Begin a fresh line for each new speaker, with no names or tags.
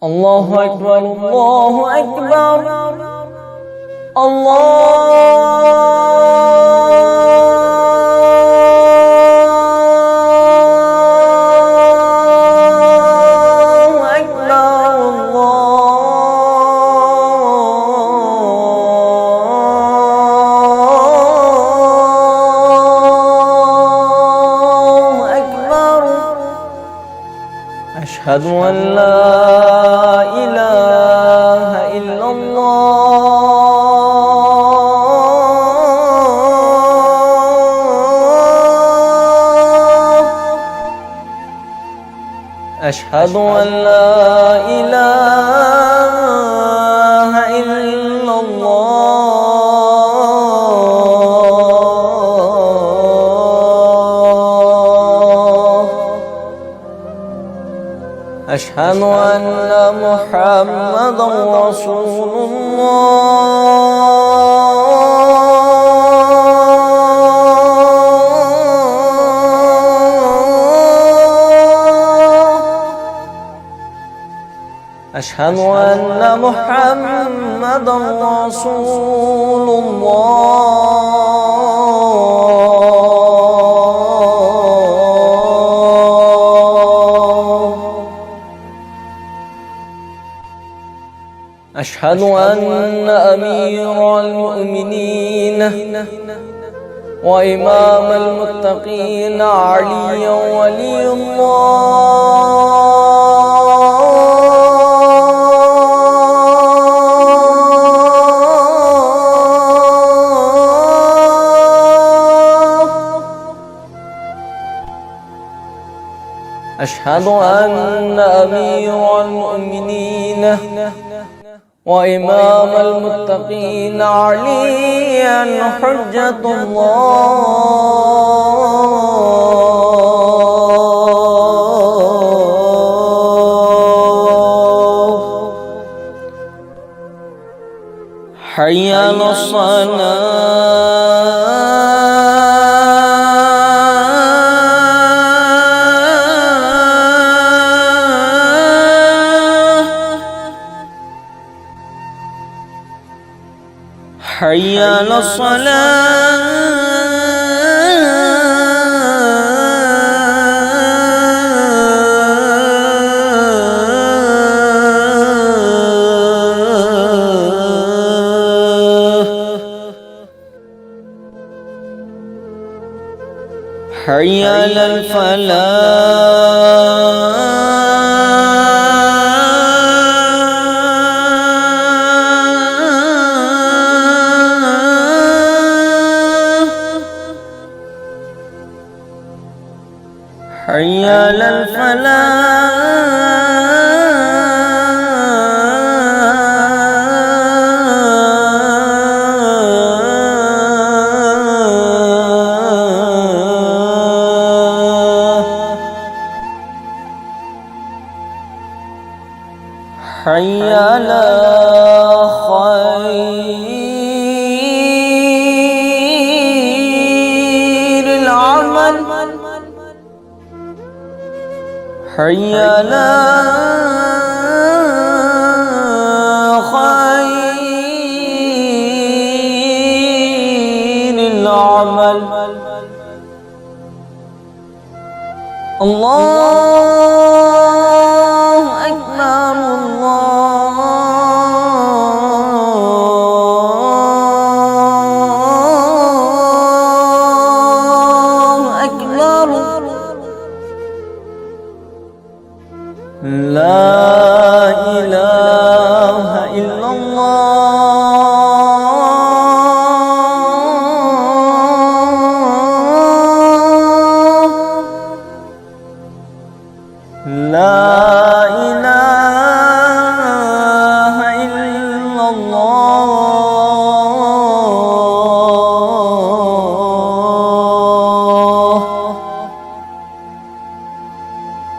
الله أكبر الله أكبر أشهد أن لا إله إلا الله أشهد أن لا إله إلا أشهد أن محمدا رسول الله أشهد أن محمدا رسول أشهد أن أمير المؤمنين وإمام المتقين عليا ولي الله أشهد أن أمير المؤمنين وإمام المتقين عليا حجة الله حي على حي على حي على الفلاح حي على الفلاح حي على خير العمل حي على خير العمل الله